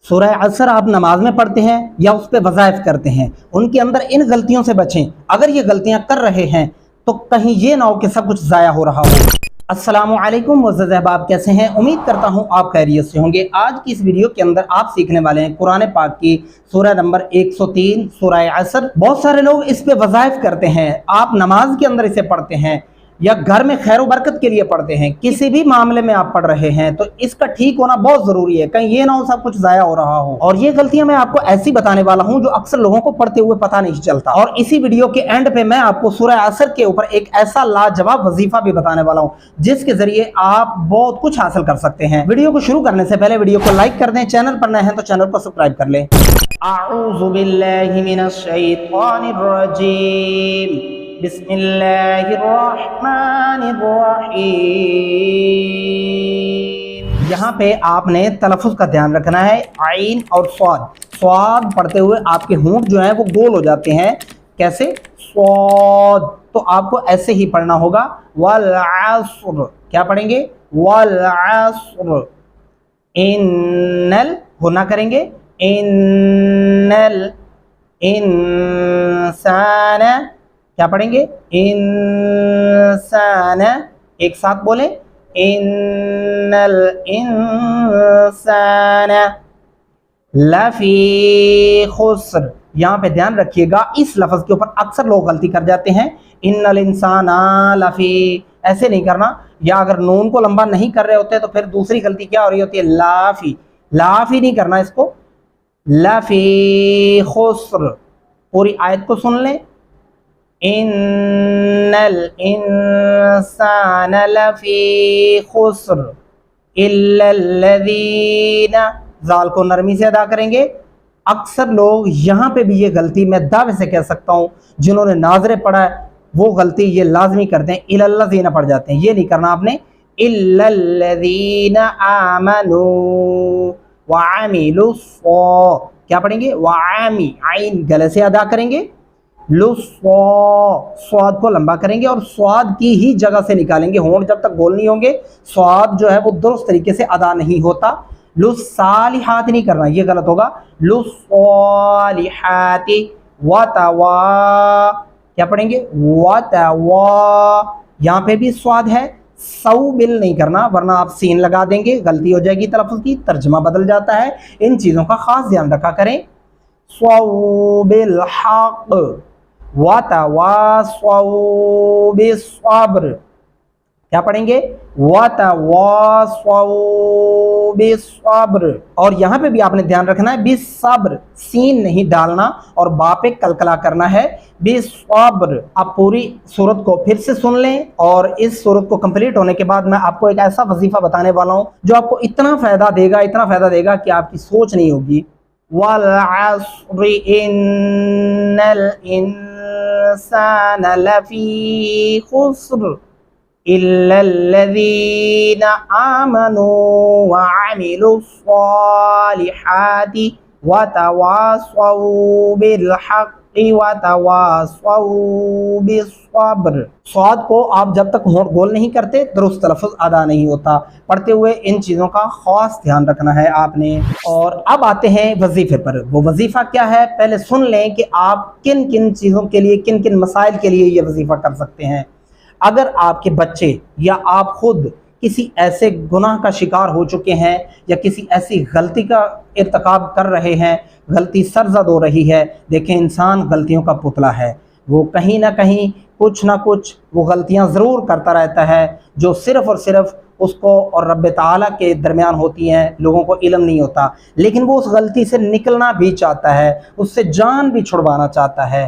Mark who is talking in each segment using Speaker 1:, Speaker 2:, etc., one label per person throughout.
Speaker 1: سورہ عصر آپ نماز میں پڑھتے ہیں یا اس پہ وظائف کرتے ہیں، ان کے اندر ان غلطیوں سے بچیں۔ اگر یہ غلطیاں کر رہے ہیں تو کہیں یہ نہ ہو کہ سب کچھ ضائع ہو رہا ہو۔ السلام علیکم معزز احباب، کیسے ہیں؟ امید کرتا ہوں آپ خیریت سے ہوں گے۔ آج کی اس ویڈیو کے اندر آپ سیکھنے والے ہیں قرآن پاک کی سورہ نمبر 103 سورہ عصر۔ بہت سارے لوگ اس پہ وظائف کرتے ہیں، آپ نماز کے اندر اسے پڑھتے ہیں یا گھر میں خیر و برکت کے لیے پڑھتے ہیں، کسی بھی معاملے میں آپ پڑھ رہے ہیں تو اس کا ٹھیک ہونا بہت ضروری ہے، کہیں یہ نہ ہو سب کچھ ضائع ہو رہا ہو۔ اور یہ غلطیاں میں آپ کو ایسی بتانے والا ہوں جو اکثر لوگوں کو پڑھتے ہوئے پتہ نہیں چلتا، اور اسی ویڈیو کے اینڈ پہ میں آپ کو سورہ عصر کے اوپر ایک ایسا لاجواب وظیفہ بھی بتانے والا ہوں جس کے ذریعے آپ بہت کچھ حاصل کر سکتے ہیں۔ ویڈیو کو شروع کرنے سے پہلے ویڈیو کو لائک کر دیں، چینل پر نئے ہیں تو چینل کو سبسکرائب کر لیں۔ اعوذ باللہ من الشیطان الرجیم، بسم اللہ الرحمن الرحیم۔ یہاں پہ آپ نے تلفظ کا دھیان رکھنا ہے، عین اور صاد۔ صاد پڑھتے ہوئے آپ کے ہونٹ جو ہیں وہ گول ہو جاتے ہیں، کیسے؟ صاد، تو آپ کو ایسے ہی پڑھنا ہوگا۔ والعصر، کیا پڑھیں گے؟ والعصر، انل ہونا کریں گے، انل انسان، کیا پڑھیں گے؟ انسان، ایک ساتھ بولیں، ان الانسان لفی خسر۔ یہاں پہ دھیان رکھیے گا، اس لفظ کے اوپر اکثر لوگ غلطی کر جاتے ہیں، ان الانسان لفی، ایسے نہیں کرنا، یا اگر نون کو لمبا نہیں کر رہے ہوتے تو پھر دوسری غلطی کیا ہو رہی ہوتی ہے؟ لافی، لافی نہیں کرنا اس کو، لفی خسر۔ پوری آیت کو سن لیں، ان الانسان لفی خسر الا الذین، زال کو نرمی سے ادا کریں گے۔ اکثر لوگ یہاں پہ بھی یہ غلطی میں دعوے سے کہہ سکتا ہوں جنہوں نے ناظرے پڑھا ہے وہ غلطی یہ لازمی کرتے ہیں، الا الذین پڑھ جاتے ہیں، یہ نہیں کرنا آپ نے، الا الذین آمنوا وعملوا الصالحات، کیا پڑھیں گے؟ وعامی، عین گلے سے ادا کریں گے، سواد کو لمبا کریں گے اور سواد کی ہی جگہ سے نکالیں گے، ہونٹ جب تک گول نہیں ہوں گے سواد جو ہے وہ درست طریقے سے ادا نہیں ہوتا۔ لصالحات نہیں کرنا، یہ غلط ہوگا، لصالحات، وتوا، کیا پڑھیں گے؟ وتوا، یہاں پہ بھی سواد ہے، سو بل نہیں کرنا ورنہ آپ سین لگا دیں گے، غلطی ہو جائے گی تلفظ کی، ترجمہ بدل جاتا ہے، ان چیزوں کا خاص دھیان رکھا کریں۔ صو بالحق، وتواصوا بالصبر، کیا پڑھیں گے؟ وتواصوا بالصبر، اور یہاں پہ بھی آپ نے دھیان رکھنا ہے، بالصبر، سین نہیں ڈالنا اور با پہ کلکلا کرنا ہے، بالصبر۔ آپ پوری سورت کو پھر سے سن لیں، اور اس سورت کو کمپلیٹ ہونے کے بعد میں آپ کو ایک ایسا وظیفہ بتانے والا ہوں جو آپ کو اتنا فائدہ دے گا، اتنا فائدہ دے گا کہ آپ کی سوچ نہیں ہوگی۔ والعصر ان الانسان لفی خسر الا الذین آمنوا وعملوا الصالحات وتواصوا بالحق وتواصوا بالصبر۔ صاد کو آپ جب تک ہونٹ گول نہیں کرتے درست تلفظ ادا نہیں ہوتا، پڑھتے ہوئے ان چیزوں کا خاص دھیان رکھنا ہے آپ نے۔ اور اب آتے ہیں وظیفے پر۔ وہ وظیفہ کیا ہے؟ پہلے سن لیں کہ آپ کن کن چیزوں کے لیے، کن کن مسائل کے لیے یہ وظیفہ کر سکتے ہیں۔ اگر آپ کے بچے یا آپ خود کسی ایسے گناہ کا شکار ہو چکے ہیں یا کسی ایسی غلطی کا ارتکاب کر رہے ہیں، غلطی سرزد ہو رہی ہے، دیکھیں انسان غلطیوں کا پتلا ہے، وہ کہیں نہ کہیں کچھ نہ کچھ وہ غلطیاں ضرور کرتا رہتا ہے جو صرف اور صرف اس کو اور رب تعالیٰ کے درمیان ہوتی ہیں، لوگوں کو علم نہیں ہوتا، لیکن وہ اس غلطی سے نکلنا بھی چاہتا ہے، اس سے جان بھی چھڑوانا چاہتا ہے۔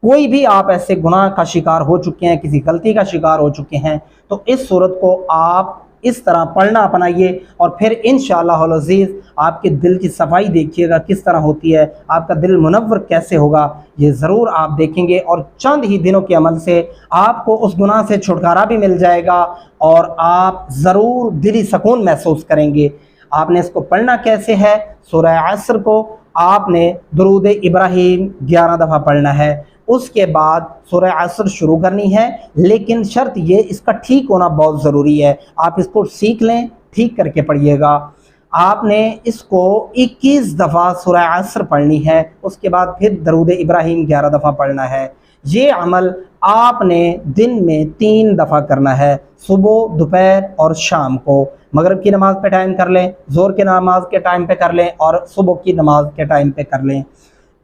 Speaker 1: کوئی بھی آپ ایسے گناہ کا شکار ہو چکے ہیں، کسی غلطی کا شکار ہو چکے ہیں، تو اس صورت کو آپ اس طرح پڑھنا اپنائیے، اور پھر انشاءاللہ العزیز آپ کے دل کی صفائی دیکھیے گا کس طرح ہوتی ہے، آپ کا دل منور کیسے ہوگا، یہ ضرور آپ دیکھیں گے، اور چند ہی دنوں کے عمل سے آپ کو اس گناہ سے چھٹکارا بھی مل جائے گا اور آپ ضرور دلی سکون محسوس کریں گے۔ آپ نے اس کو پڑھنا کیسے ہے؟ سورہ عصر کو آپ نے درود ابراہیم 11 دفعہ پڑھنا ہے، اس کے بعد سورہ عصر شروع کرنی ہے، لیکن شرط یہ اس کا ٹھیک ہونا بہت ضروری ہے، آپ اس کو سیکھ لیں، ٹھیک کر کے پڑھیے گا۔ آپ نے اس کو 21 دفعہ سورہ عصر پڑھنی ہے، اس کے بعد پھر درود ابراہیم 11 دفعہ پڑھنا ہے۔ یہ عمل آپ نے دن میں 3 دفعہ کرنا ہے، صبح، دوپہر اور شام کو۔ مغرب کی نماز پہ ٹائم کر لیں، ظہر کی نماز کے ٹائم پہ کر لیں اور صبح کی نماز کے ٹائم پہ کر لیں۔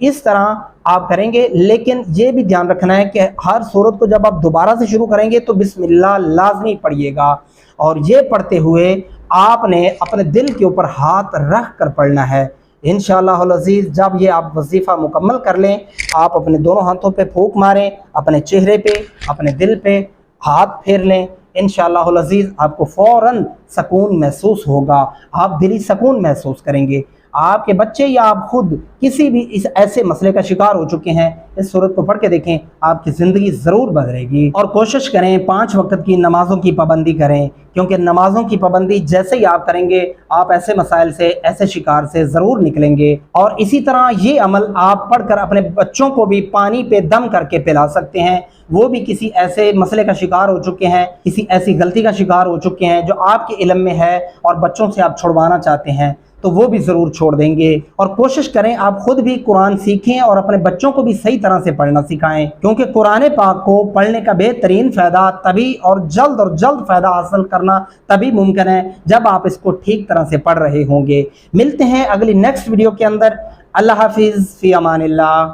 Speaker 1: اس طرح آپ کریں گے، لیکن یہ بھی دھیان رکھنا ہے کہ ہر سورت کو جب آپ دوبارہ سے شروع کریں گے تو بسم اللہ لازمی پڑھیے گا، اور یہ پڑھتے ہوئے آپ نے اپنے دل کے اوپر ہاتھ رکھ کر پڑھنا ہے۔ انشاءاللہ العزیز جب یہ آپ وظیفہ مکمل کر لیں، آپ اپنے دونوں ہاتھوں پہ پھونک ماریں، اپنے چہرے پہ، اپنے دل پہ ہاتھ پھیر لیں، انشاءاللہ العزیز آپ کو فوراً سکون محسوس ہوگا، آپ دلی سکون محسوس کریں گے۔ آپ کے بچے یا آپ خود کسی بھی اس ایسے مسئلے کا شکار ہو چکے ہیں، اس صورت کو پڑھ کے دیکھیں، آپ کی زندگی ضرور بدلے گی۔ اور کوشش کریں 5 وقت کی نمازوں کی پابندی کریں، کیونکہ نمازوں کی پابندی جیسے ہی آپ کریں گے، آپ ایسے مسائل سے، ایسے شکار سے ضرور نکلیں گے۔ اور اسی طرح یہ عمل آپ پڑھ کر اپنے بچوں کو بھی پانی پہ دم کر کے پلا سکتے ہیں، وہ بھی کسی ایسے مسئلے کا شکار ہو چکے ہیں، کسی ایسی غلطی کا شکار ہو چکے ہیں جو آپ کے علم میں ہے اور بچوں سے آپ چھڑوانا چاہتے ہیں، تو وہ بھی ضرور چھوڑ دیں گے۔ اور کوشش کریں آپ خود بھی قرآن سیکھیں اور اپنے بچوں کو بھی صحیح طرح سے پڑھنا سکھائیں، کیونکہ قرآن پاک کو پڑھنے کا بہترین فائدہ تبھی اور جلد فائدہ حاصل کرنا تبھی ممکن ہے جب آپ اس کو ٹھیک طرح سے پڑھ رہے ہوں گے۔ ملتے ہیں اگلی نیکسٹ ویڈیو کے اندر۔ اللہ حافظ، فی امان اللہ۔